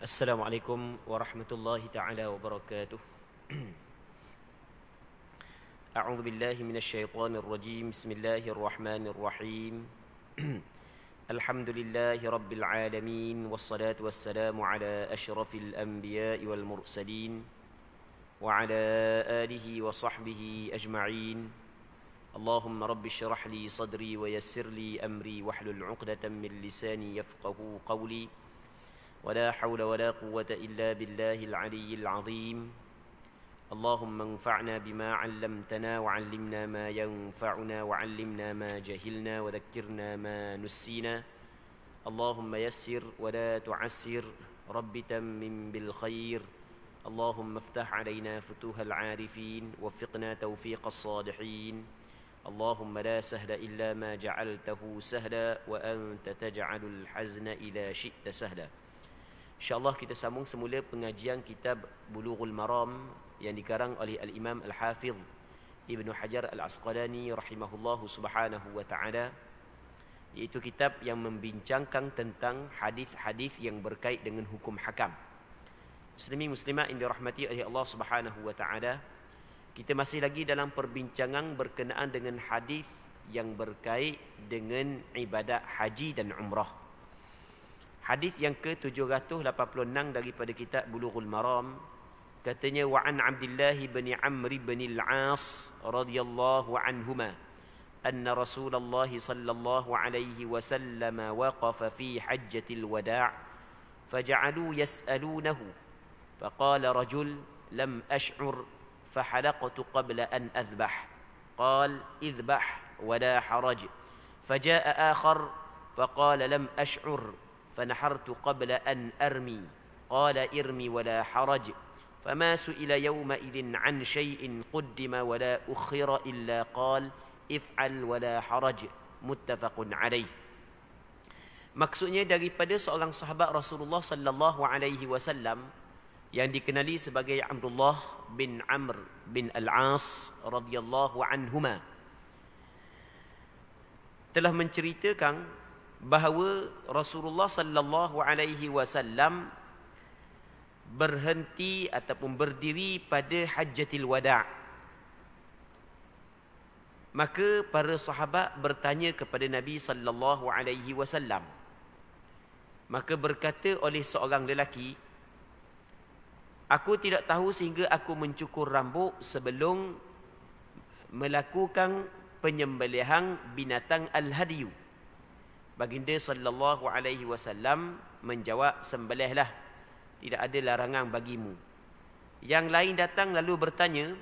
Assalamualaikum warahmatullahi ta'ala wabarakatuh. A'udzu billahi minasy syaithanir rajim. Bismillahirrahmanirrahim. Alhamdulillahi rabbil alamin wassalatu wassalamu ala asyrafil anbiya'i wal mursalin wa ala alihi wa sahbihi ajma'in. Allahumma rabbi shrah li sadri wa yassir li amri wahlul 'uqdatam min lisani yafqahu qawli. ولا حول ولا قوة إلا بالله العلي العظيم. اللهم انفعنا بما علمتنا وعلمنا ما ينفعنا وعلمنا ما جهلنا وذكرنا ما نسينا. اللهم يسر ولا تعسر رب تمم بالخير. اللهم افتح علينا فتوح العارفين وفقنا توفيق الصالحين. اللهم لا سهل إلا ما جعلته سهلا وأنت تجعل الحزن إذا شئت سهلا. InsyaAllah kita sambung semula pengajian kitab Bulughul Maram yang dikarang oleh Al-Imam Al-Hafidh Ibnu Hajar Al-Asqalani rahimahullahu subhanahu wa ta'ala, iaitu kitab yang membincangkan tentang hadis-hadis yang berkait dengan hukum hakam. Muslimin muslimat yang dirahmati oleh Allah subhanahu wa ta'ala, kita masih lagi dalam perbincangan berkenaan dengan hadis yang berkait dengan ibadat haji dan umrah. Hadis yang ke-786 daripada kitab Bulughul Maram, katanya wa an Abdullah bin Amr bin al-As radhiyallahu anhuma anna Rasulullah sallallahu alaihi wasallam waqafa fi hajjatil wada' faja'alu yas'alunahu faqala rajul lam ash'ur fahalaqtu qabla an adhbah qala idhbah wala haraj faja'a akhar faqala lam ash'ur فنحرت قبل أن أرمي قال ارمي ولا حرج فما سئل يومئذ عن شيء قدم ولا أخر إلا قال افعل ولا حرج متفق عليه. Maksudnya daripada seorang sahabat Rasulullah sallallahu alaihi wasallam yang dikenali sebagai Abdullah bin Amr bin al-As radhiyallahu anhuma telah menceritakan bahawa Rasulullah sallallahu alaihi wasallam berhenti ataupun berdiri pada Hajjatul Wada'. Maka para sahabat bertanya kepada Nabi sallallahu alaihi wasallam. Maka berkata oleh seorang lelaki, aku tidak tahu sehingga aku mencukur rambut sebelum melakukan penyembelihan binatang al-hadiyu. Baginda sallallahu alaihi wasallam menjawab, sembelihlah, tidak ada larangan bagimu. Yang lain datang lalu bertanya,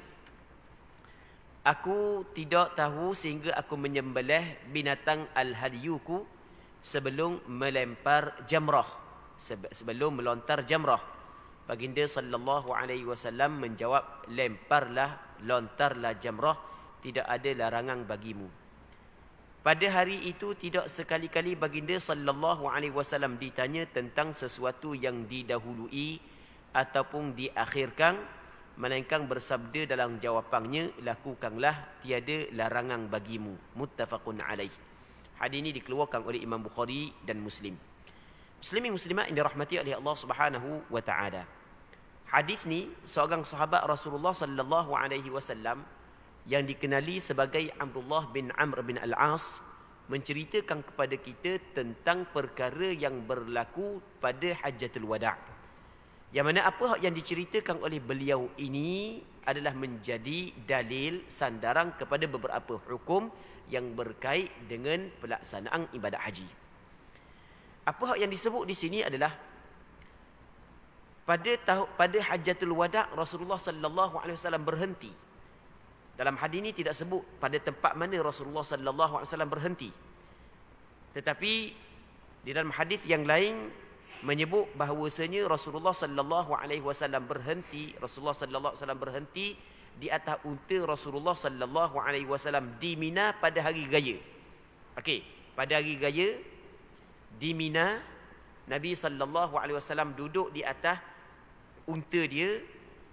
aku tidak tahu sehingga aku menyembelih binatang al-hadiyuku sebelum melempar jamrah, sebelum melontar jamrah. Baginda sallallahu alaihi wasallam menjawab, lemparlah, lontarlah jamrah, tidak ada larangan bagimu. Pada hari itu tidak sekali-kali baginda sallallahu alaihi wasallam ditanya tentang sesuatu yang didahului ataupun diakhirkan, melainkan bersabda dalam jawapannya, lakukanlah, tiada larangan bagimu. Muttafaqun alaih. Hadis ini dikeluarkan oleh Imam Bukhari dan Muslim. Muslimin muslimat yang dirahmati oleh Allah Subhanahu wa taala. Hadis ni seorang sahabat Rasulullah sallallahu alaihi wasallam yang dikenali sebagai Abdullah bin Amr bin al-As menceritakan kepada kita tentang perkara yang berlaku pada Hajjatul Wada'. Yang mana apa yang diceritakan oleh beliau ini adalah menjadi dalil sandaran kepada beberapa hukum yang berkait dengan pelaksanaan ibadat haji. Apa yang disebut di sini adalah pada Hajjatul Wada' Rasulullah sallallahu alaihi wasallam berhenti. Dalam hadis ini tidak sebut pada tempat mana Rasulullah sallallahu alaihi wasallam berhenti. Tetapi di dalam hadis yang lain menyebut bahawasanya Rasulullah sallallahu alaihi wasallam berhenti di atas unta Rasulullah sallallahu alaihi wasallam di Mina pada hari raya. Okey, pada hari raya di Mina Nabi sallallahu alaihi wasallam duduk di atas unta dia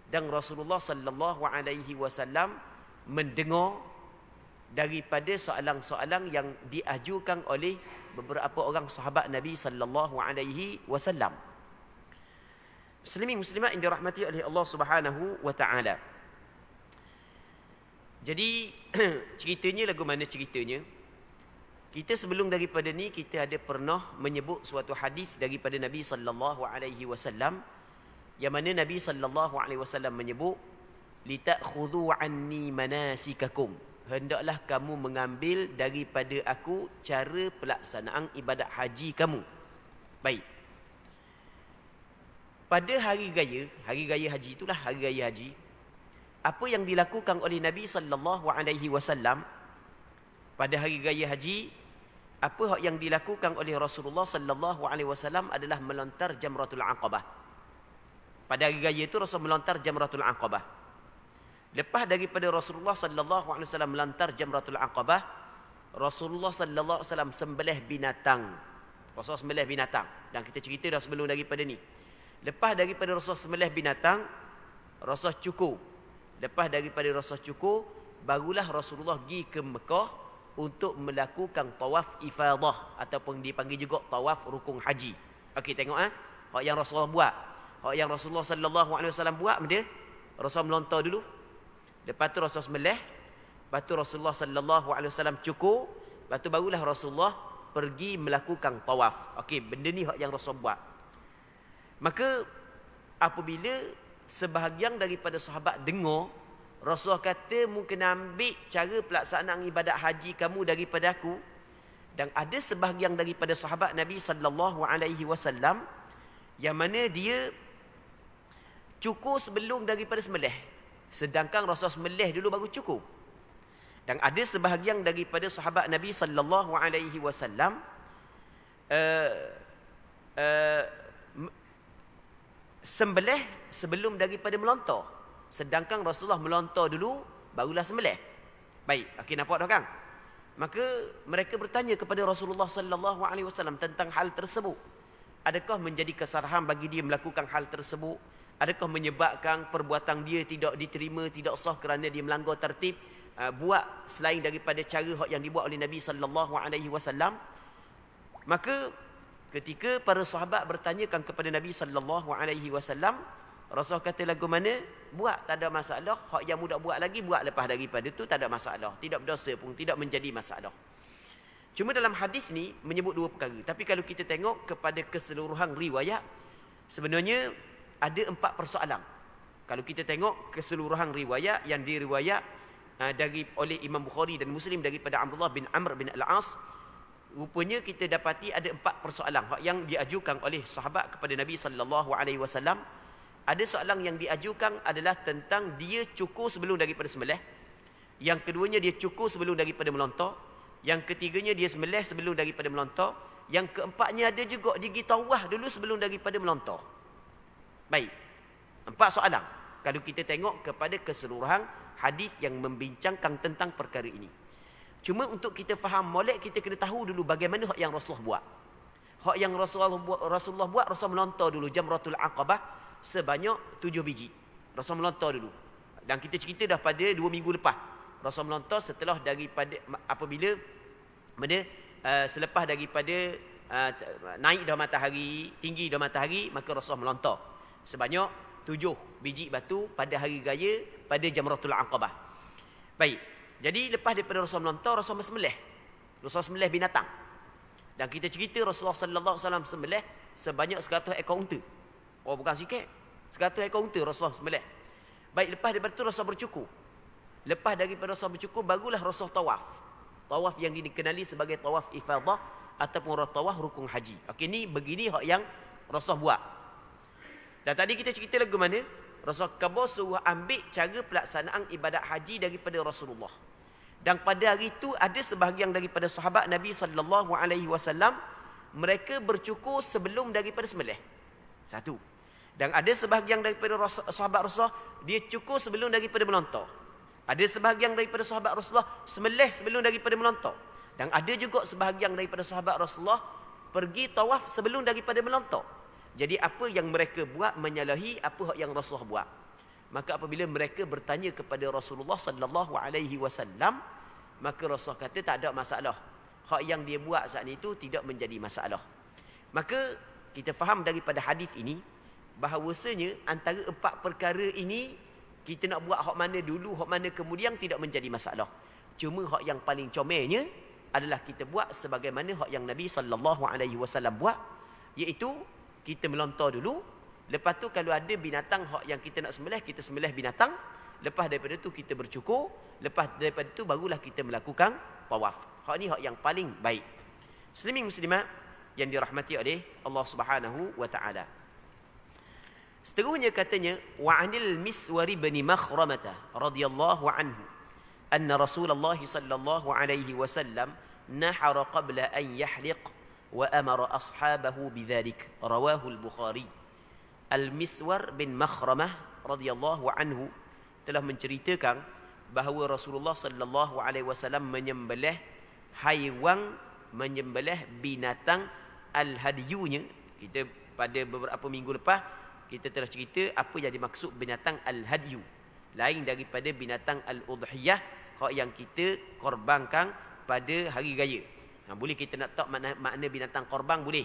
dan Rasulullah sallallahu alaihi wasallam mendengar daripada soalan-soalan yang diajukan oleh beberapa orang sahabat Nabi sallallahu alaihi wasallam. Muslimin muslimat yang dirahmati oleh Allah Subhanahu wa taala. Jadi ceritanya lagu mana ceritanya? Kita sebelum daripada ni kita ada pernah menyebut suatu hadis daripada Nabi sallallahu alaihi wasallam yang mana Nabi sallallahu alaihi wasallam menyebut litakhudhu anni manasikakum. Hendaklah kamu mengambil daripada aku cara pelaksanaan ibadat haji kamu. Baik. Pada hari raya haji itulah hari raya haji. Apa yang dilakukan oleh Nabi sallallahu alaihi wasallam pada hari raya haji, apa yang dilakukan oleh Rasulullah sallallahu alaihi wasallam adalah melontar jamratul aqabah. Pada hari raya itu Rasul melontar jamratul aqabah. Lepas daripada Rasulullah sallallahu alaihi wasallam melontar jamratul aqabah, Rasulullah sallallahu alaihi wasallam sembelih binatang. Rasul sembelih binatang dan kita cerita dah sebelum daripada ni. Lepas daripada Rasul sembelih binatang, Rasul cukur. Lepas daripada Rasul cukur, barulah Rasulullah pergi ke Mekah untuk melakukan tawaf ifadah ataupun dipanggil juga tawaf rukun haji. Okey, tengok hak yang Rasulullah buat. Hak yang Rasulullah sallallahu alaihi wasallam buat dia, Rasul melontar dulu. Lepas tu Rasul sembelih, lepas tu Rasulullah sallallahu alaihi wasallam cukur, lepas tu barulah Rasulullah pergi melakukan tawaf. Okey, benda ni hak yang Rasul buat. Maka apabila sebahagian daripada sahabat dengar Rasulullah kata mungkin ambil cara pelaksanaan ibadat haji kamu daripada aku, dan ada sebahagian daripada sahabat Nabi sallallahu alaihi wasallam yang mana dia cukur sebelum daripada sembelih, sedangkan Rasulullah sembelih dulu baru cukur. Dan ada sebahagian daripada sahabat Nabi sallallahu alaihi wasallam sembelih sebelum daripada melontar, sedangkan Rasulullah melontar dulu barulah sembelih. Baik, okey, nampak dah kan? Maka mereka bertanya kepada Rasulullah sallallahu alaihi wasallam tentang hal tersebut. Adakah menjadi kesalahan bagi dia melakukan hal tersebut? Adakah menyebabkan perbuatan dia tidak diterima, tidak sah kerana dia melanggar tertib, buat selain daripada cara yang dibuat oleh Nabi sallallahu alaihi wasallam? Maka ketika para sahabat bertanyakan kepada Nabi sallallahu alaihi wasallam, Rasul kata lagu mana? Buat, tak ada masalah. Hak yang mudah buat lagi, buat lepas daripada tu tak ada masalah. Tidak berdosa pun, tidak menjadi masalah. Cuma dalam hadis ni menyebut dua perkara. Tapi kalau kita tengok kepada keseluruhan riwayat, sebenarnya ada 4 persoalan. Kalau kita tengok keseluruhan riwayat yang diriwayat oleh Imam Bukhari dan Muslim daripada Abdullah bin Amr bin Al-As, rupanya kita dapati ada 4 persoalan yang diajukan oleh sahabat kepada Nabi sallallahu alaihi wasallam. Ada soalan yang diajukan adalah tentang dia cukur sebelum daripada sembelih. Yang keduanya dia cukur sebelum daripada melontar. Yang ketiganya dia sembelih sebelum daripada melontar. Yang keempatnya ada juga dia pergi tawaf dulu sebelum daripada melontar. Baik. 4 soalan kalau kita tengok kepada keseluruhan hadis yang membincangkan tentang perkara ini. Cuma untuk kita faham molek, kita kena tahu dulu bagaimana hak yang Rasulullah buat. Hak yang Rasulullah buat, Rasul melontar dulu jamratul aqabah sebanyak 7 biji. Rasul melontar dulu. Dan kita cerita dah pada 2 minggu lepas. Rasul melontar setelah daripada apabila selepas daripada naik dah matahari, tinggi dah matahari, maka Rasul melontar sebanyak 7 biji batu pada hari raya pada jamratul aqabah. Baik. Jadi lepas daripada Rasul melontar, Rasul sembelih. Rasul sembelih binatang. Dan kita cerita Rasulullah sallallahu alaihi wasallam sembelih sebanyak 100 ekor unta. Oh, bukan sikit. 100 ekor unta Rasulullah sembelih. Baik, lepas daripada itu Rasul bercukur. Lepas daripada Rasul bercukur, barulah Rasul tawaf. Tawaf yang dikenali sebagai tawaf ifadah ataupun tawaf rukun haji. Okey, ni begini hak yang Rasul buat. Dan tadi kita cerita lagu mana? Rasul khabar suruh ambil cara pelaksanaan ibadat haji daripada Rasulullah. Dan pada hari itu ada sebahagian daripada sahabat Nabi sallallahu alaihi wasallam mereka bercukur sebelum daripada sembelih. Satu. Dan ada sebahagian daripada sahabat Rasulullah dia cukur sebelum daripada melontar. Ada sebahagian daripada sahabat Rasulullah sembelih sebelum daripada melontar. Dan ada juga sebahagian daripada sahabat Rasulullah pergi tawaf sebelum daripada melontar. Jadi apa yang mereka buat menyalahi apa yang Rasulullah buat. Maka apabila mereka bertanya kepada Rasulullah sallallahu alaihi wasallam, maka Rasul kata tak ada masalah. Hak yang dia buat saat itu tidak menjadi masalah. Maka kita faham daripada hadis ini bahawasanya antara 4 perkara ini kita nak buat hak mana dulu, hak mana kemudian tidak menjadi masalah. Cuma hak yang paling comelnya adalah kita buat sebagaimana hak yang Nabi sallallahu alaihi wasallam buat, iaitu kita melontar dulu. Lepas tu kalau ada binatang hak yang kita nak sembelih, kita sembelih binatang. Lepas daripada tu kita bercukur. Lepas daripada tu barulah kita melakukan tawaf. Hak ni hak yang paling baik. Muslimin muslimat yang dirahmati oleh Allah Subhanahu wa taala. Seterusnya katanya, wa 'anil Miswar bin Makhramah radhiyallahu anhu anna Rasulullah sallallahu alaihi wasallam nahara qabla an yahliq wa amara ashabahu bidzalik. Rawahu al-Bukhari. Al-Miswar bin Makhramah radhiyallahu anhu telah menceritakan bahawa Rasulullah sallallahu alaihi wasallam menyembelih haiwan, menyembelih binatang al-hadiyunya. Kita pada beberapa minggu lepas kita telah cerita apa yang dimaksud binatang al-hadyu. Lain daripada binatang al-udhiyah yang kita korbankan pada hari raya. Boleh kita nak tahu makna binatang korban, boleh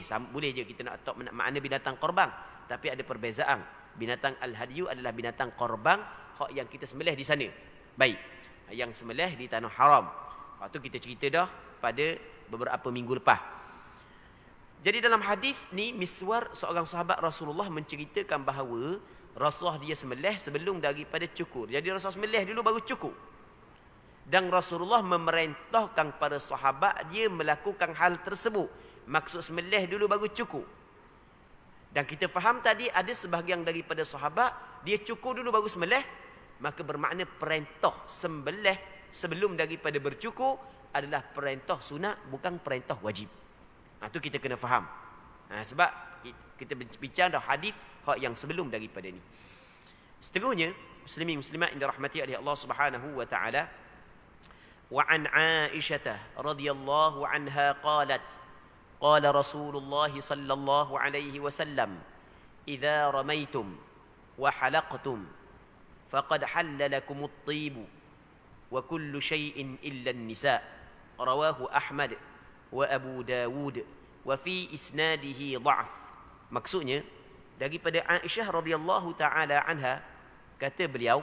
je kita nak tahu makna binatang korban. Tapi ada perbezaan. Binatang al-hadyu adalah binatang korban yang kita sembelih di sana. Baik, yang sembelih di tanah haram. Waktu kita cerita dah pada beberapa minggu lepas. Jadi dalam hadis ni Miswar, seorang sahabat Rasulullah, menceritakan bahawa Rasulullah dia sembelih sebelum daripada cukur. Jadi Rasulullah sembelih dulu baru cukur. Dan Rasulullah memerintahkan para sahabat dia melakukan hal tersebut. Maksud sembelih dulu baru cukur. Dan kita faham tadi ada sebahagian daripada sahabat dia cukur dulu baru sembelih, maka bermakna perintah sembelih sebelum daripada bercukur adalah perintah sunat, bukan perintah wajib. Itu kita kena faham. Sebab kita bincang dah hadis yang sebelum daripada ni. Seterusnya, muslimin muslimat yang dirahmati oleh Allah Subhanahu wa taala, wa an Aisyah radhiyallahu anha qalat qala Rasulullah sallallahu alaihi wasallam idza ramaitum wa halaqtum faqad halla lakum at-tib wa kullu shay'in illa an-nisa. Rawahu Ahmad wa Abu Dawud wa fi isnadihi dha'f. Maksudnya daripada Aisyah radhiyallahu taala anha, kata beliau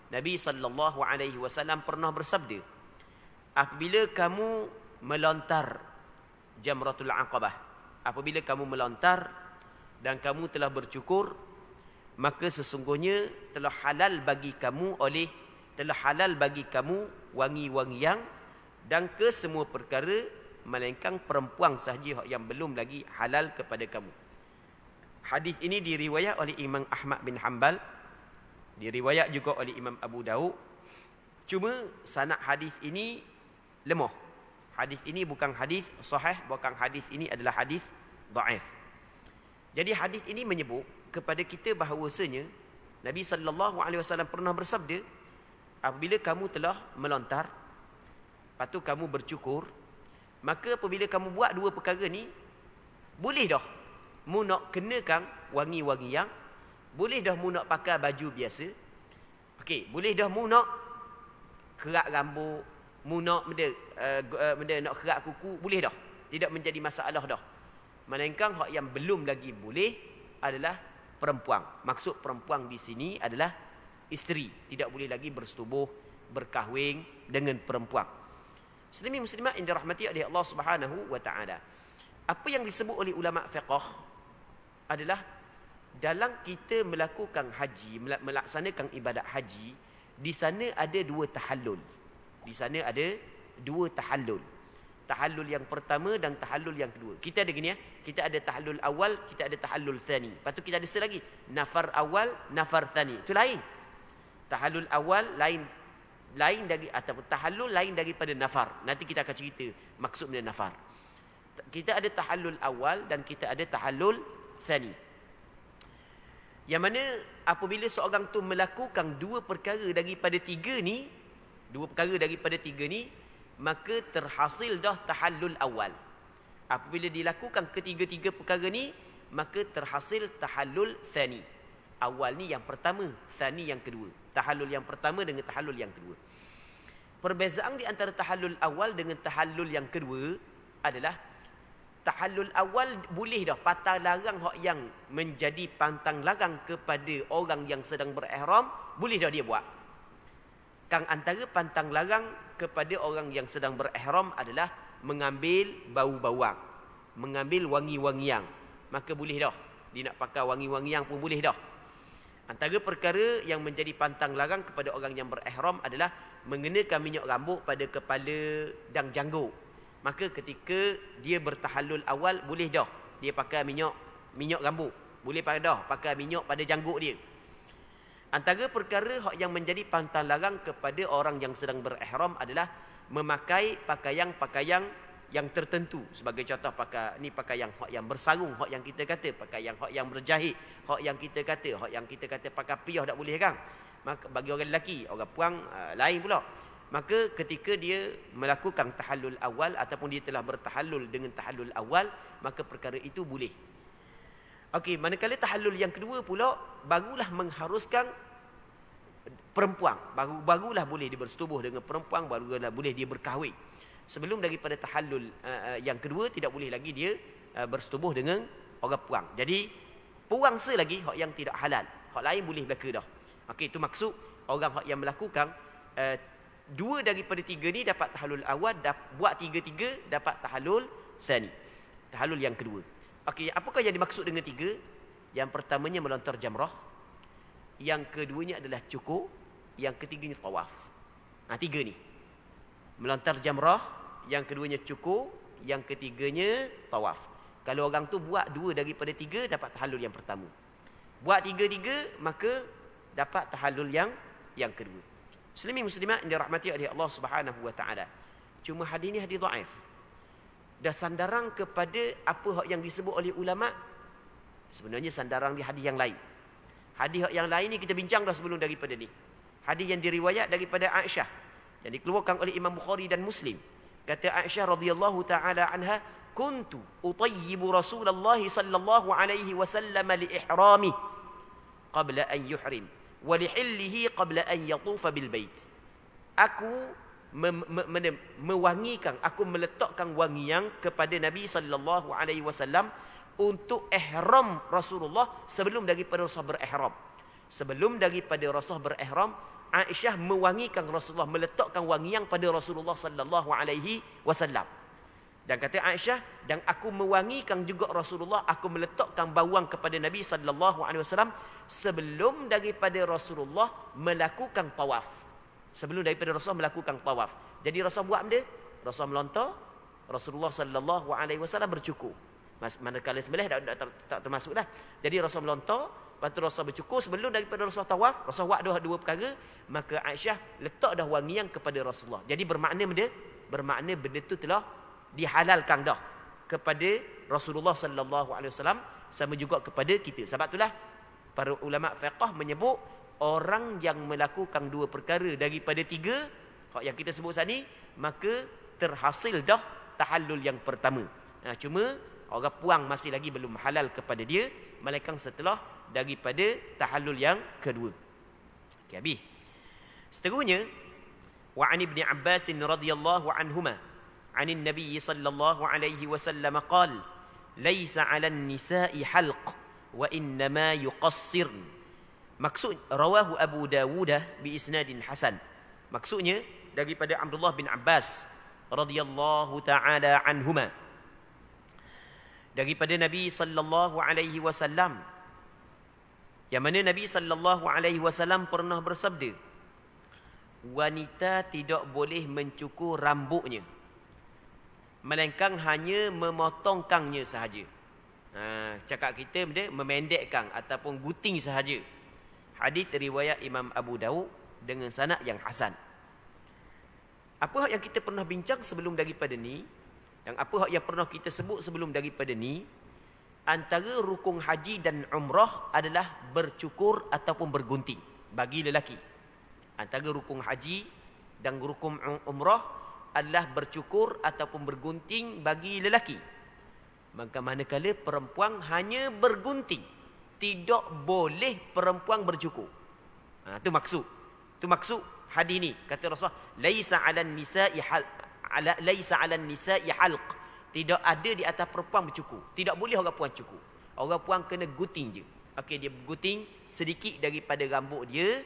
Nabi sallallahu alaihi wasallam pernah bersabda, apabila kamu melontar Jamratul Aqabah, apabila kamu melontar dan kamu telah bercukur, maka sesungguhnya telah halal bagi kamu wangi-wangian dan kesemua perkara melainkan perempuan sahaja yang belum lagi halal kepada kamu. Hadis ini diriwayat oleh Imam Ahmad bin Hanbal, diriwayat juga oleh Imam Abu Daud. Cuma sanad hadis ini lemah. Hadis ini bukan hadis sahih, bukan hadis ini adalah hadis dhaif. Jadi hadis ini menyebut kepada kita bahawasanya Nabi sallallahu alaihi wasallam pernah bersabda, apabila kamu telah melontar, lepas tu kamu bercukur, maka apabila kamu buat dua perkara ni, boleh dah mu nak kenakan wangi-wangian, boleh dah mu nak pakai baju biasa. Okey, boleh dah mu nak kerak rambut, mu nak nak kerak kuku, boleh dah. Tidak menjadi masalah dah. Melainkan hak yang belum lagi boleh adalah perempuan. Maksud perempuan di sini adalah isteri. Tidak boleh lagi bersetubuh, berkahwin dengan perempuan. Muslimin muslimat yang dirahmati oleh Allah Subhanahu wa taala. Apa yang disebut oleh ulama fiqh adalah dalam kita melakukan haji, melaksanakan ibadat haji, di sana ada dua tahallul. Di sana ada dua tahallul. Tahallul yang pertama dan tahallul yang kedua. Kita ada gini ya, kita ada tahallul awal, kita ada tahallul thani. Lepas tu kita ada lagi nafar awal, nafar thani. Itu lain. Tahallul awal lain dari ataupun tahallul lain daripada nafar. Nanti kita akan cerita maksudnya nafar. Kita ada tahallul awal dan kita ada tahallul thani. Yang mana apabila seorang tu melakukan dua perkara daripada tiga ni, maka terhasil dah tahallul awal. Apabila dilakukan ketiga-tiga perkara ni, maka terhasil tahallul thani. Awal ni yang pertama, thani yang kedua. Tahallul yang pertama dengan tahallul yang kedua. Perbezaan di antara tahallul awal dengan tahallul yang kedua adalah tahallul awal boleh dah pantang larang hak yang menjadi pantang larang kepada orang yang sedang berihram, boleh dah dia buat. Kang antara pantang larang kepada orang yang sedang berihram adalah mengambil bau-bauan, mengambil wangi-wangian. Maka boleh dah. Dia nak pakai wangi-wangian pun boleh dah. Antara perkara yang menjadi pantang larang kepada orang yang berihram adalah mengenakan minyak rambut pada kepala dan janggut. Maka ketika dia bertahallul awal, boleh dah dia pakai minyak rambut. Boleh pakai minyak pada janggut dia. Antara perkara yang menjadi pantang larang kepada orang yang sedang berihram adalah memakai pakaian-pakaian yang tertentu. Sebagai contoh, pakaian yang bersarung, yang kita kata, pakaian yang berjahit, yang kita kata pakai piyah tak boleh kan? Maka bagi orang lelaki, orang puang lain pula. Maka ketika dia melakukan tahallul awal ataupun dia telah bertahallul dengan tahallul awal, maka perkara itu boleh. Okey, manakala tahallul yang kedua pula barulah mengharuskan perempuan, barulah boleh dia bersetubuh dengan perempuan, barulah boleh dia berkahwin. Sebelum daripada tahallul yang kedua tidak boleh lagi dia bersetubuh dengan orang puang. Jadi puangsa lagi hak yang tidak halal, hak lain boleh berlaku dah. Okey, itu maksud orang yang melakukan dua daripada tiga ni dapat tahallul awal, buat tiga-tiga dapat tahallul tsani, tahallul yang kedua. Okey, apakah yang dimaksud dengan tiga? Yang pertamanya melontar jamrah, yang keduanya adalah cukur, yang ketiganya tawaf. Tiga ni. Melontar jamrah, yang keduanya cukur, yang ketiganya tawaf. Kalau orang tu buat dua daripada tiga, dapat tahallul yang pertama. Buat tiga-tiga, maka dapat tahallul yang kedua. Muslimin muslimat yang dirahmati oleh Allah Subhanahu wa taala. Cuma hadis ni hadis dhaif. Dah sandarang kepada apa yang disebut oleh ulama, sebenarnya sandarang di hadis yang lain. Hadis yang lain ni kita bincang dah sebelum daripada ni. Hadis yang diriwayat daripada Aisyah yang dikeluarkan oleh Imam Bukhari dan Muslim. Kata Aisyah radhiyallahu taala anha, "Kuntu utayyibu Rasulullah sallallahu alaihi wasallam li ihrami qabla an yuhrim wa li hillihi qabla an yatufa bil bait." Aku mewangikan, aku meletakkan wangian kepada Nabi sallallahu alaihi wasallam untuk ihram Rasulullah sebelum daripada Rasul berihram. Sebelum daripada Rasul berihram, Aisyah mewangikan Rasulullah, meletakkan wangian pada Rasulullah sallallahu alaihi wasallam. Dan kata Aisyah, dan aku mewangikan juga Rasulullah, aku meletakkan bawang kepada Nabi sallallahu alaihi wasallam sebelum daripada Rasulullah melakukan tawaf. Sebelum daripada Rasulullah melakukan tawaf. Jadi Rasulullah buat benda, Rasulullah melontar, Rasulullah sallallahu alaihi wasallam bercukur. Manakala sembelih tak termasuk dah. Jadi Rasulullah melontar, lepas tu Rasulullah bercukur sebelum daripada Rasulullah tawaf. Rasulullah buat dua perkara, maka Aisyah letak dah wangian kepada Rasulullah. Jadi bermakna benda tu telah dihalalkan dah kepada Rasulullah sallallahu alaihi wasallam, sama juga kepada kita. Sebab itulah para ulama fiqh menyebut orang yang melakukan dua perkara daripada tiga yang kita sebut saat ni, maka terhasil dah tahallul yang pertama. Cuma orang puang masih lagi belum halal kepada dia, melainkan setelah daripada tahallul yang kedua. Okey, habis. Seterusnya, wa an ibni Abbas radhiyallahu anhuma anin Nabi sallallahu alaihi wasallam qala laisa 'alan nisa'i halq wa innama yuqassirn. Maksud rawahu Abu Dawud bi isnadin hasan. Maksudnya daripada Abdullah bin Abbas radhiyallahu taala anhuma, daripada Nabi sallallahu alaihi wasallam, yang mana Nabi sallallahu alaihi wasallam pernah bersabda, wanita tidak boleh mencukur rambutnya melainkan hanya memotongkannya sahaja. Cakap kita benda memendekkan ataupun gunting sahaja. Hadis riwayat Imam Abu Dawud dengan sanad yang hasan. Apa yang kita pernah bincang sebelum daripada ni, dan apa yang pernah kita sebut sebelum daripada ni, antara rukun haji dan umrah adalah bercukur ataupun bergunting bagi lelaki. Antara rukun haji dan rukun umrah adalah bercukur ataupun bergunting bagi lelaki. Maka manakala perempuan hanya bergunting, tidak boleh perempuan bercukur. Itu maksud. Itu maksud hadis ni. Kata Rasulullah, laisa 'alan nisa'i halq tidak ada di atas perempuan bercukur. Tidak boleh orang perempuan cukur. Orang perempuan kena gunting je. Okey, dia gunting sedikit daripada rambut dia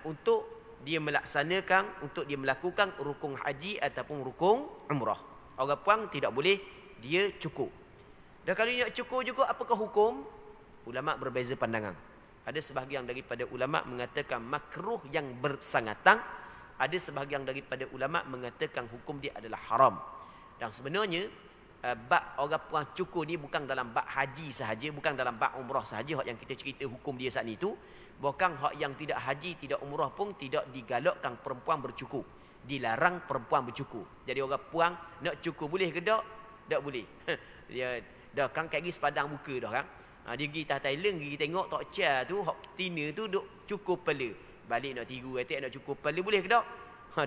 untuk dia melaksanakan, untuk dia melakukan rukun haji ataupun rukun umrah. Orang perempuan tidak boleh dia cukur. Dan kalau dia nak cukur juga, apakah hukum? Ulama berbeza pandangan. Ada sebahagian daripada ulama mengatakan makruh yang bersangatan. Ada sebahagian daripada ulama mengatakan hukum dia adalah haram. Dan sebenarnya bab orang perempuan cukur ni bukan dalam bab haji sahaja, bukan dalam bab umrah sahaja hak yang kita cerita hukum dia saat ni tu. Bahkan hak yang tidak haji, tidak umrah pun tidak digalakkan perempuan bercukur. Dilarang perempuan bercukur. Jadi orang perempuan nak cukur boleh ke tak? Tak boleh. Dia dah kan kaki sepadang muka dah kan. Dia pergi Thailand, pergi tengok tok cha tu, hak tina tu duk cukur kepala. Balik nak tiru, nak cukur kepala boleh ke tak?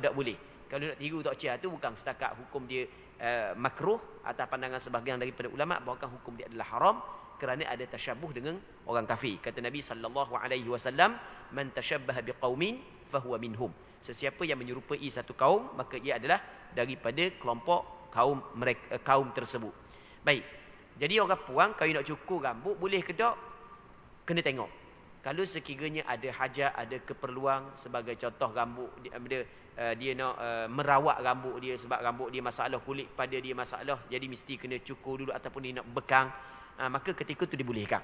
Tak boleh. Kalau nak tiru tok cha tu bukan setakat hukum dia makruh atas pandangan sebahagian daripada ulama, bahkan hukum dia adalah haram kerana ada tasyabuh dengan orang kafir. Kata Nabi sallallahu alaihi wasallam, man tashabbaha biqaumin fahuwa minhum. Sesiapa yang menyerupai satu kaum, maka ia adalah daripada kelompok kaum tersebut. Baik. Jadi orang puang kalau nak cukur rambut boleh ke tak? Kena tengok. Kalau sekiranya ada hajat, ada keperluan, sebagai contoh rambut dia nak merawat rambut dia sebab rambut dia masalah, kulit pada dia masalah, jadi mesti kena cukur dulu ataupun dia nak bekang, maka ketika tu dibolehkan.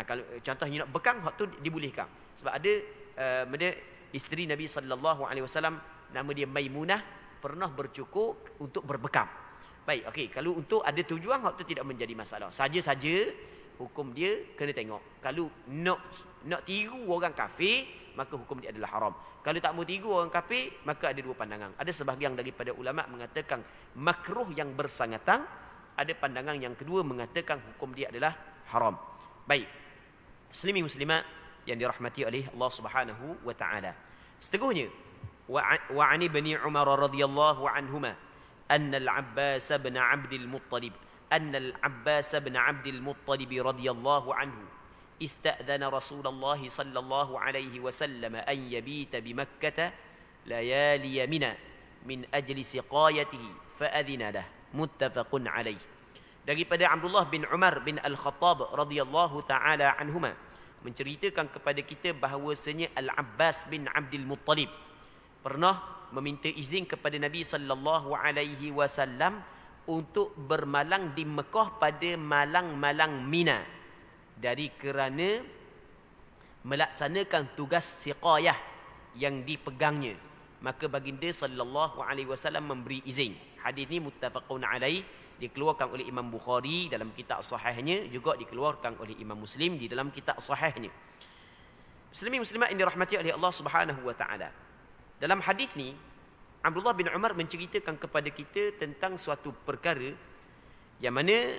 Kalau contohnya nak bekang, hak tu dibolehkan. Sebab ada isteri Nabi sallallahu alaihi wasallam nama dia Maimunah pernah bercukur untuk berbekam. Baik, okey, kalau untuk ada tujuan hak tu tidak menjadi masalah. Saja-saja hukum dia kena tengok. Kalau nak tiru orang kafir, maka hukum dia adalah haram. Kalau tak mau tiru orang kafir, maka ada dua pandangan. Ada sebahagian daripada ulama mengatakan makruh yang bersangatan, ada pandangan yang kedua mengatakan hukum dia adalah haram. Baik. Muslimin muslimat yang dirahmati oleh Allah Subhanahu wa taala. Seterusnya, wa 'ani Ibni Umar radhiyallahu anhuma anna al-Abbas bin Abdul Muttalib radhiyallahu anhu استأذن رسول الله صلى الله عليه وسلم أن يبيت بمكة ليالي منى من أجل سقايته فأذن له متفق عليه. Daripada Abdullah bin Umar bin Al-Khattab radhiyallahu taala anhuma menceritakan kepada kita bahawasanya Al-Abbas bin Abdul Muttalib pernah meminta izin kepada Nabi sallallahu alaihi wasallam untuk bermalang di Mekah pada malang-malang Mina, dari kerana melaksanakan tugas siqayah yang dipegangnya. Maka baginda sallallahu alaihi wasallam memberi izin. Hadis ini muttafaqun alaih, dikeluarkan oleh Imam Bukhari dalam kitab sahihnya, juga dikeluarkan oleh Imam Muslim di dalam kitab sahihnya. Muslimin muslimat yang dirahmati oleh Allah Subhanahu wa taala. Dalam hadis ni Abdullah bin Umar menceritakan kepada kita tentang suatu perkara yang mana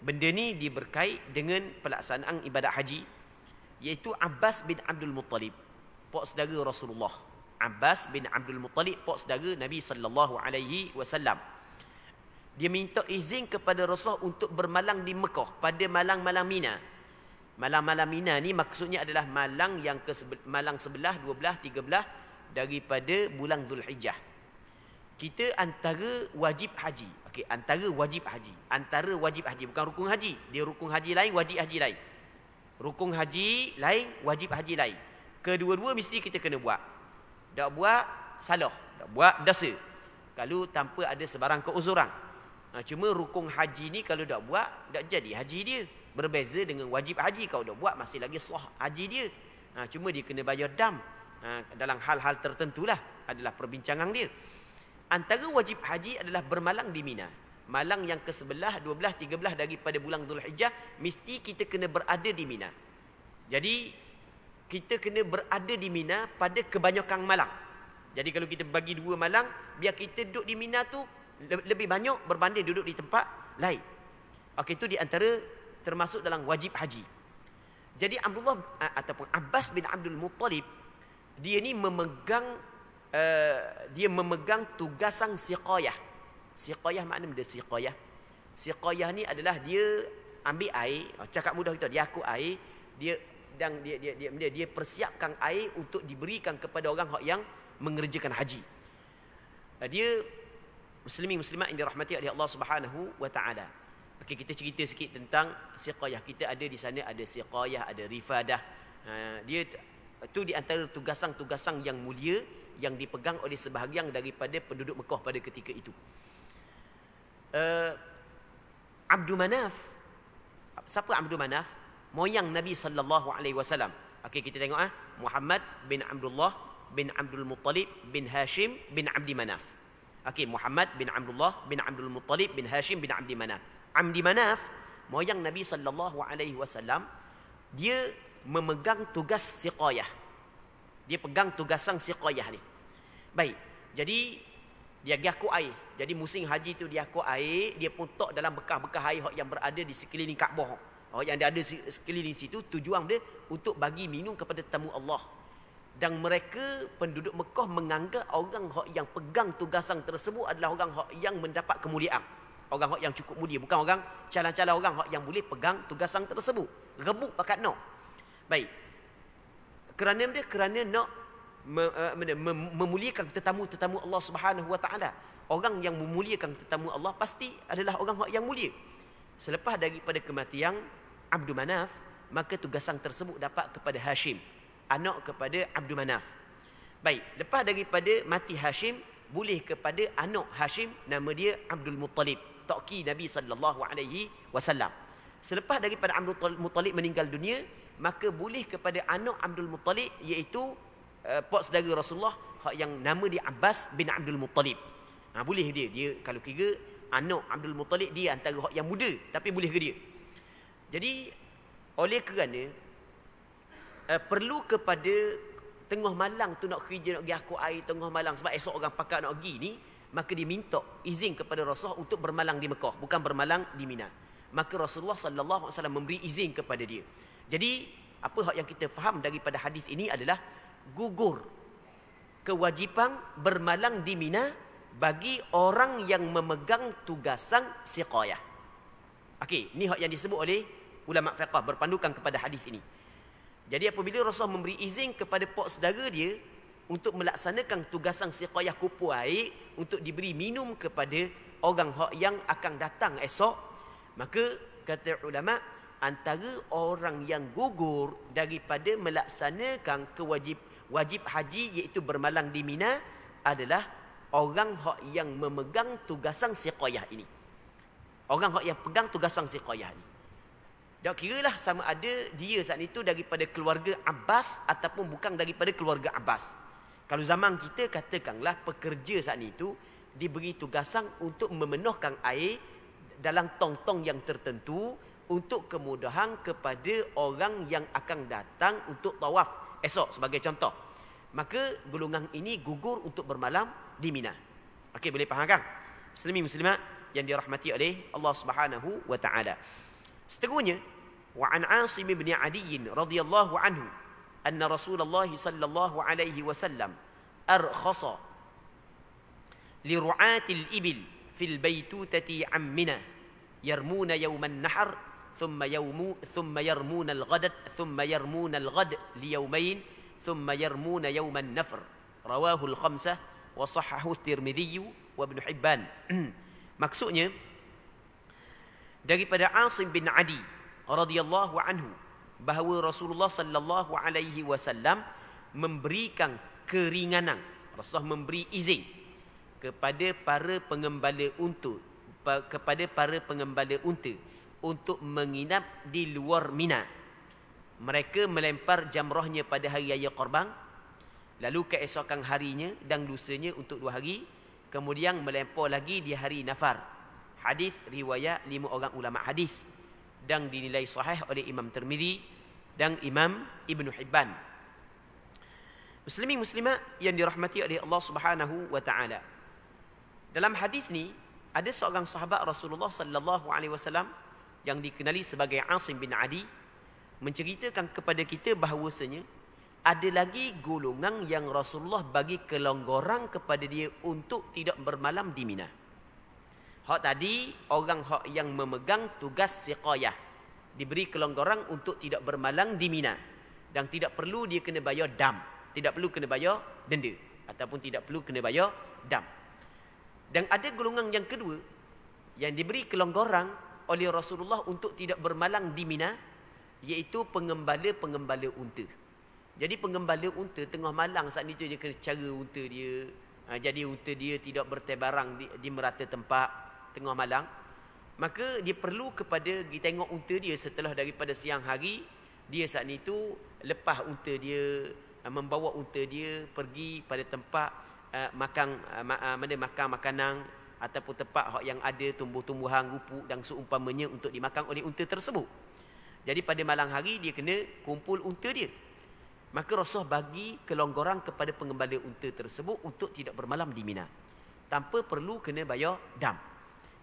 benda ni berkait dengan pelaksanaan ibadat haji, iaitu Abbas bin Abdul Muttalib, pak saudara Rasulullah. Abbas bin Abdul Muttalib, pak saudara Nabi sallallahu alaihi wasallam. Dia minta izin kepada Rasulullah untuk bermalang di Mekah pada malang-malang Mina. Malang-malang Mina ni maksudnya adalah malang yang malang 11, 12, 13 daripada bulan Zulhijjah. Kita antara wajib haji. Okey, antara wajib haji, bukan rukun haji. Dia rukun haji lain, wajib haji lain. Rukun haji lain, wajib haji lain. Kedua-dua mesti kita kena buat. Tak buat salah, tak buat dosa. Kalau tanpa ada sebarang keuzuran. Cuma rukun haji ni kalau tak buat, tak jadi haji dia. Berbeza dengan wajib haji, kalau tak buat masih lagi sah haji dia. Cuma dia kena bayar dam. Dalam hal-hal tertentulah adalah perbincangan dia. Antara wajib haji adalah bermalang di Mina. Malang yang ke-11, 12, 13 daripada bulan Zulhijjah, mesti kita kena berada di Mina. Jadi kita kena berada di Mina pada kebanyakan malang. Jadi kalau kita bagi dua malang, biar kita duduk di Mina tu lebih banyak berbanding duduk di tempat lain. Okey, itu di antara termasuk dalam wajib haji. Jadi Abdullah ataupun Abbas bin Abdul Muttalib, dia ni memegang tugasan siqayah. Siqayah makna benda siqayah. Siqayah ni adalah dia ambil air, cakap mudah kita, dia akut air, dia persiapkan air untuk diberikan kepada orang yang mengerjakan haji. Dia Muslimin muslimat yang dirahmati oleh Allah Subhanahu wa taala. Okey, kita cerita sikit tentang siqayah. Kita ada di sana ada siqayah, ada rifadah. Dia itu di antara tugasan-tugasan yang mulia yang dipegang oleh sebahagian daripada penduduk Mekah pada ketika itu. Abdul Manaf. Siapa Abdul Manaf? Moyang Nabi sallallahu alaihi wasallam. Okey, kita tengok Muhammad bin Abdullah bin Abdul Muttalib bin Hashim bin Abdi Manaf. Okey, Muhammad bin Abdullah bin Abdul Muttalib bin Hashim bin Abdi Manaf. Abdi Manaf, moyang Nabi sallallahu alaihi wasallam, dia memegang tugas siqayah. Dia pegang tugasan siqayah ni. Baik. Jadi dia pergi akuk air. Jadi musim haji tu dia akuk air, dia pun tok dalam bekas-bekas air yang berada di sekeliling Kaabah. Yang ada sekeliling situ, tujuan dia untuk bagi minum kepada tetamu Allah. Dan mereka penduduk Mekah menganggap orang yang pegang tugasan tersebut adalah orang yang mendapat kemuliaan. Orang yang cukup mulia, bukan orang calon-calon orang yang boleh pegang tugasan tersebut. Rebut pakat nak. Baik. Kerana nak memuliakan tetamu-tetamu Allah Subhanahu wa taala. Orang yang memuliakan tetamu Allah pasti adalah orang yang mulia. Selepas daripada kematian Abdul Manaf, maka tugasan tersebut dapat kepada Hashim, anak kepada Abdul Manaf. Baik, lepas daripada mati Hashim, boleh kepada anak Hashim, nama dia Abdul Muttalib, toki Nabi sallallahu alaihi wasallam. Selepas daripada Abdul Muttalib meninggal dunia, maka boleh kepada anak Abdul Muttalib, iaitu pak saudara Rasulullah yang nama dia Abbas bin Abdul Muttalib. Boleh dia kalau kira anak Abdul Muttalib, dia antara yang muda, tapi boleh ke dia. Jadi oleh kerana perlu kepada tengah malam tu nak kerja, nak pergi akuk air tengah malam, sebab esok orang pakat nak pergi ni, maka dia minta izin kepada Rasulullah untuk bermalang di Mekah, bukan bermalang di Mina. Maka Rasulullah sallallahu alaihi wasallam memberi izin kepada dia. Jadi apa yang kita faham daripada hadis ini adalah gugur kewajipan bermalang di Mina bagi orang yang memegang tugasan siqayah. Okey, ni yang disebut oleh ulama fiqh berpandukan kepada hadis ini. Jadi apabila Rasulullah memberi izin kepada pak saudara dia untuk melaksanakan tugasan siqayah kupu air untuk diberi minum kepada orang yang akan datang esok, maka kata ulama, antara orang yang gugur daripada melaksanakan wajib haji iaitu bermalang di Mina adalah orang yang memegang tugasan siqayah ini. Orang yang pegang tugasan siqayah ini. Tak kiralah sama ada dia saat itu daripada keluarga Abbas ataupun bukan daripada keluarga Abbas. Kalau zaman kita, katakanlah pekerja saat itu diberi tugasan untuk memenuhkan air dalam tong-tong yang tertentu untuk kemudahan kepada orang yang akan datang untuk tawaf esok sebagai contoh. Maka golongan ini gugur untuk bermalam di Mina. Okey, boleh faham kan? Muslimin muslimat yang dirahmati oleh Allah Subhanahu wa taala. Seterusnya, wa an Asim bin Adi radhiyallahu anhu anna Rasulullah sallallahu alaihi wasallam arkhasa li ru'atil ibil fil baytutati ammina yarmuna yawman nahr thumma yarmuna al-ghad thumma yarmuna al-ghad li yawmayn thumma yarmuna yawman nafr. Rawahu al-khamsah wa sahhahu at-Tirmidzi wa Ibn Hibban. Maksudnya daripada Asim bin Adi radhiyallahu anhu bahawa Rasulullah sallallahu alaihi wasallam memberikan keringanan, Rasulullah memberi izin kepada para pengembala unta untuk menginap di luar Mina. Mereka melempar jamrahnya pada hari raya Korban, lalu keesokan harinya dan lusanya untuk 2 hari, kemudian melempar lagi di hari Nafar. Hadis riwayat 5 orang ulama hadis dan dinilai sahih oleh Imam Tirmidzi dan Imam Ibn Hibban. Muslimin muslimat yang dirahmati oleh Allah Subhanahu wa taala. Dalam hadis ni ada seorang sahabat Rasulullah sallallahu alaihi wasallam yang dikenali sebagai Asim bin Adi menceritakan kepada kita bahawasanya ada lagi golongan yang Rasulullah bagi kelonggaran kepada dia untuk tidak bermalam di Mina. Hak tadi orang yang memegang tugas siqayah diberi kelonggaran untuk tidak bermalang di Mina dan tidak perlu dia kena bayar dam, tidak perlu kena bayar denda ataupun tidak perlu kena bayar dam. Dan ada golongan yang kedua yang diberi kelonggaran oleh Rasulullah untuk tidak bermalang di Mina, iaitu pengembala-pengembala unta. Jadi pengembala unta tengah malang saat itu dia kena cara unta dia. Jadi unta dia tidak bertebarang di merata tempat tengah malang. Maka dia perlu kepada kita tengok unta dia setelah daripada siang hari, dia saat itu lepas unta dia, membawa unta dia pergi pada tempat makan makanan ataupun tempat yang ada tumbuh-tumbuhan, rupuk dan seumpamanya untuk dimakan oleh unta tersebut. Jadi pada malam hari dia kena kumpul unta dia. Maka Rasulullah bagi kelonggaran kepada pengembala unta tersebut untuk tidak bermalam di Mina, tanpa perlu kena bayar dam.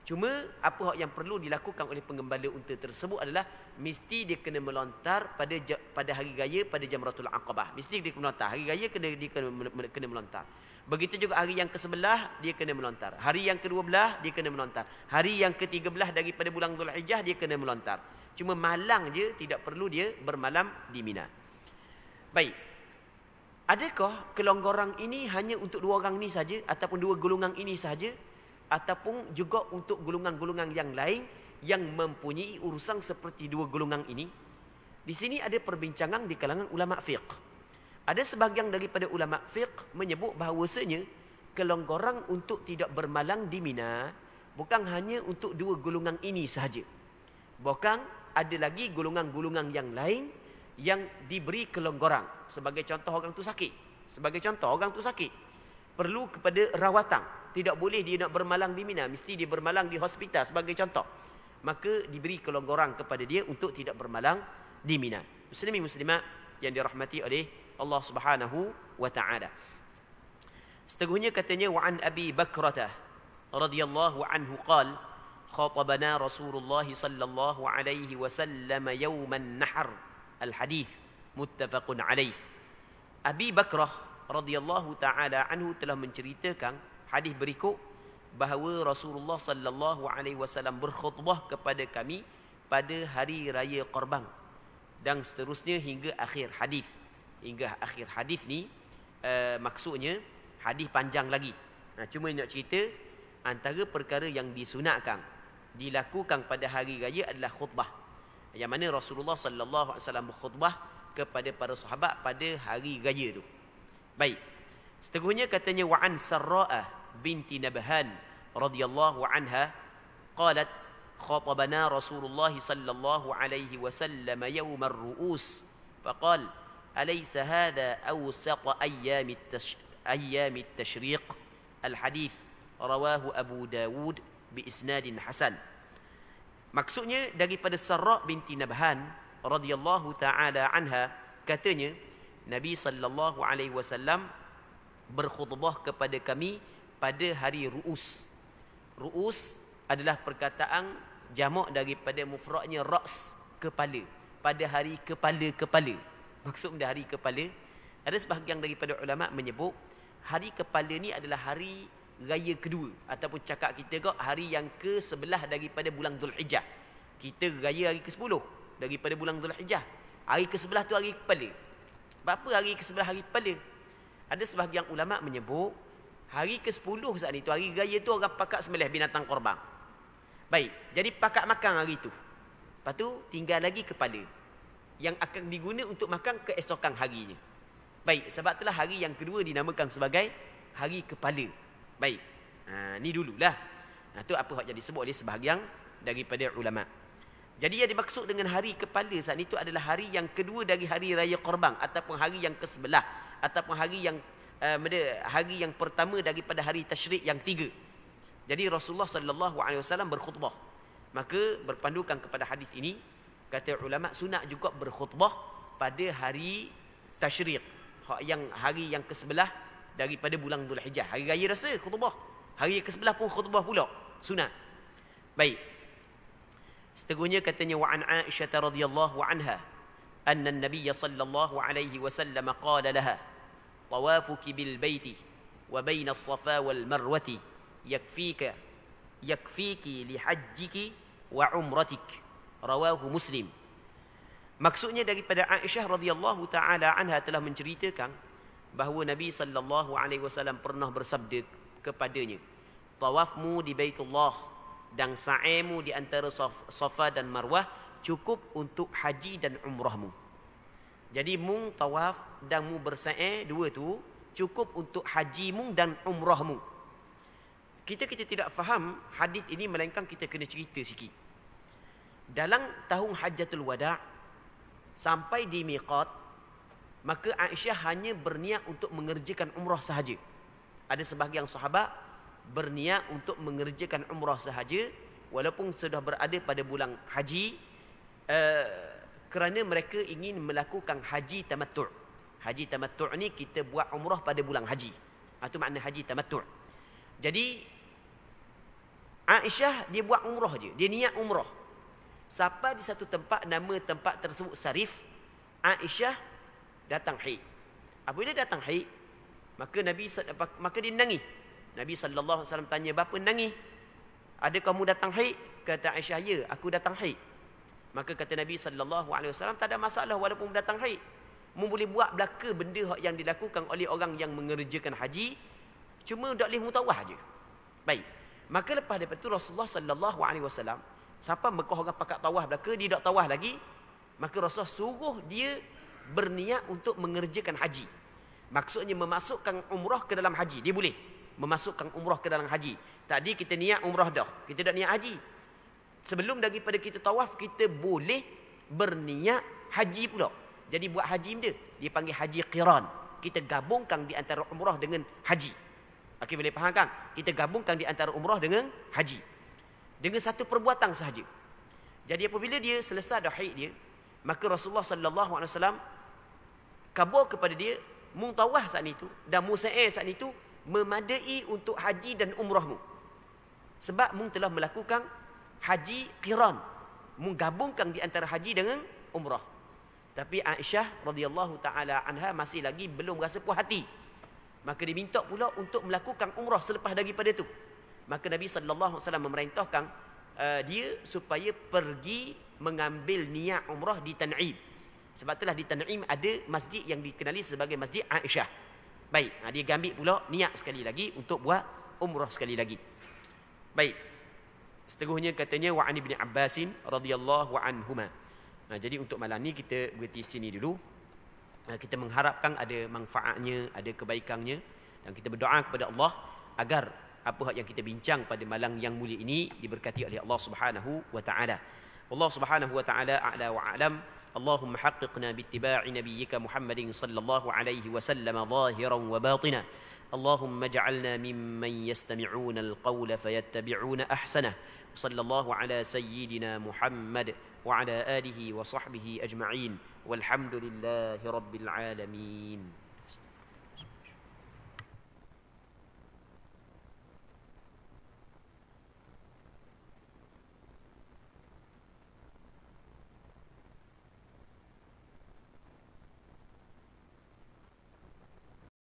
Cuma apa yang perlu dilakukan oleh pengembala unta tersebut adalah mesti dia kena melontar pada hari raya, pada Jamratul Aqabah. Mesti dia kena melontar. Hari raya dia kena melontar. Begitu juga hari yang ke-11 dia kena melontar. Hari yang ke-12 dia kena melontar. Hari yang ke-13 daripada bulan Zulhijjah dia kena melontar. Cuma malang je, tidak perlu dia bermalam di Mina. Baik. Adakah kelonggaran ini hanya untuk dua orang ini saja ataupun dua golongan ini saja, ataupun juga untuk golongan-golongan yang lain yang mempunyai urusan seperti dua golongan ini? Di sini ada perbincangan di kalangan ulama fiqh. Ada sebahagian daripada ulama fiqh menyebut bahawasanya kelonggaran untuk tidak bermalang di Mina bukan hanya untuk dua golongan ini sahaja. Bahkan ada lagi golongan-golongan yang lain yang diberi kelonggaran. Sebagai contoh, orang tu sakit. Perlu kepada rawatan. Tidak boleh dia nak bermalang di Mina, mesti dia bermalang di hospital sebagai contoh. Maka diberi kelonggaran kepada dia untuk tidak bermalang di Mina. Muslimin muslimat yang dirahmati oleh Allah Subhanahu wa taala. Seterusnya katanya, wa an Abi Bakrah radhiyallahu anhu qala khatabana Rasulullah sallallahu alaihi wasallam yawman nahr. Al-hadith muttafaqun alaih. Abi Bakrah radhiyallahu taala anhu telah menceritakan hadis berikut bahawa Rasulullah sallallahu alaihi wasallam berkhutbah kepada kami pada hari raya Qurban, dan seterusnya hingga akhir hadis. Hingga akhir hadis ni maksudnya hadis panjang lagi. Cuma nak cerita antara perkara yang disunatkan dilakukan pada hari raya adalah khutbah, yang mana Rasulullah sallallahu alaihi wasallam berkhutbah kepada para sahabat pada hari raya tu. Baik. Seterusnya katanya, wa an Sarra'ah binti Nabhan radhiyallahu anha qalat khatabana Rasulullah sallallahu alaihi wasallam yawm ar-ru'us faqal alaysa hadha awsat ayyam at-tashriq. Al-hadith rawahu Abu Dawud bi isnadin hasan. Maksudnya daripada Sarra' binti Nabhan radhiyallahu taala anha, katanya Nabi sallallahu alaihi wasallam berkhutbah kepada kami pada hari Ru'us. Ru'us adalah perkataan jamak daripada mufradnya ra's, kepala. Pada hari kepala-kepala. Maksud hari kepala, ada sebahagian daripada ulama menyebut hari kepala ni adalah hari raya kedua, ataupun cakap kita kok hari yang ke-11 daripada bulan Zulhijjah. Kita raya hari ke-10 daripada bulan Zulhijjah. Hari ke-11 tu hari kepala. Apa hari ke-11 hari kepala? Ada sebahagian ulama menyebut hari ke-10 saat itu, hari raya tu orang pakat sembelih binatang korban. Baik, jadi pakat makan hari tu. Lepas tu tinggal lagi kepala yang akan diguna untuk makan keesokan harinya. Baik, sebab itulah hari yang kedua dinamakan sebagai hari kepala. Baik, ni dululah. Itu apa yang disebut oleh sebahagian daripada ulama. Jadi yang dimaksud dengan hari kepala saat itu adalah hari yang kedua dari hari raya Qurban, ataupun hari yang ke-11, ataupun hari yang pertama daripada hari tasyrik yang 3. Jadi Rasulullah sallallahu alaihi wasallam berkhutbah. Maka berpandukan kepada hadis ini, kata ulama sunat juga berkhutbah pada hari tasyrik, hari yang ke-11 daripada bulan Zulhijjah. Hari raya rasa khutbah, hari ke-11 pun khutbah pula, sunat. Baik. Seterusnya katanya, wa an Aisyah radhiyallahu anha anna an-nabiy sallallahu alaihi wasallam qala laha tawafuki bil baiti wa baina as-safa wal marwati yakfiki li hajjiki wa umratik. Rawahu Muslim. Maksudnya daripada Aisyah radhiyallahu taala anha telah menceritakan bahawa Nabi sallallahu alaihi wasallam pernah bersabda kepadanya, tawafmu di Baitullah dan sa'imu di antara Safa dan Marwah cukup untuk haji dan umrahmu. Jadi mung tawaf dan mu bersa'i, dua tu cukup untuk hajimu dan umrahmu. Kita tidak faham hadis ini, melainkan kita kena cerita sikit. Dalam tahun Hajjatul Wada' sampai di miqat, maka Aisyah hanya berniat untuk mengerjakan umrah sahaja. Ada sebahagian sahabat berniat untuk mengerjakan umrah sahaja walaupun sudah berada pada bulan haji, kerana mereka ingin melakukan haji tamattu'. Haji tamattu' ni kita buat umrah pada bulan haji. Itu makna haji tamattu'. Jadi Aisyah dia buat umrah je, dia niat umrah. Sampai di satu tempat, nama tempat tersebut Sarif, Aisyah datang haid. Apabila datang haid, maka dia nangis. Nabi SAW tanya, "Bapa nangis? Ada kamu datang haid?" Kata Aisyah, "Ya, aku datang haid." Maka kata Nabi SAW, "Tak ada masalah walaupun datang haid. Mu boleh buat belaka benda yang dilakukan oleh orang yang mengerjakan haji, cuma tak boleh mutawah je." Baik. Maka lepas daripada itu Rasulullah SAW, siapa Mekah orang pakat tawah belaka, dia tak tawah lagi, maka Rasulullah suruh dia berniat untuk mengerjakan haji. Maksudnya memasukkan umrah ke dalam haji. Dia boleh memasukkan umrah ke dalam haji. Tadi kita niat umrah dah, kita tak niat haji. Sebelum daripada kita tawaf, kita boleh berniat haji pula. Jadi buat haji dia panggil haji qiran. Kita gabungkan di antara umrah dengan haji. Okey, boleh faham kan? Kita gabungkan di antara umrah dengan haji. Dengan satu perbuatan sahaja. Jadi apabila dia selesai dah haid dia, maka Rasulullah SAW kabur kepada dia, mung tawah saat itu dan musa'i saat itu memadai untuk haji dan umrahmu. Sebab mung telah melakukan haji qiran. Mung gabungkan di antara haji dengan umrah. Tapi Aisyah radhiyallahu taala anha masih lagi belum rasa puas hati. Maka diminta pula untuk melakukan umrah selepas daripada itu. Maka Nabi SAW memerintahkan dia supaya pergi mengambil niat umrah di Tan'im. Sebab itulah di Tan'im ada masjid yang dikenali sebagai Masjid Aisyah. Baik, dia ambil pula niat sekali lagi untuk buat umrah sekali lagi. Baik. Seterusnya katanya wa an ibn Abbas radhiyallahu anhuma. Jadi untuk malam ni kita berhenti sini dulu. Kita mengharapkan ada manfaatnya, ada kebaikannya, dan kita berdoa kepada Allah agar apa yang kita bincang pada malam yang mulia ini diberkati oleh Allah Subhanahu wa taala. Allah Subhanahu wa taala a'la wa a'lam. Allahumma haqqiqna bittiba'i nabiyyika Muhammadin sallallahu alaihi wasallam zahiran wa batina. Allahumma ij'alna mimman yastami'una al-qawla fayattabi'una ahsanah. Sallallahu ala sayyidina Muhammad wa ala alihi wa sahbihi ajma'in. والحمد لله رب العالمين.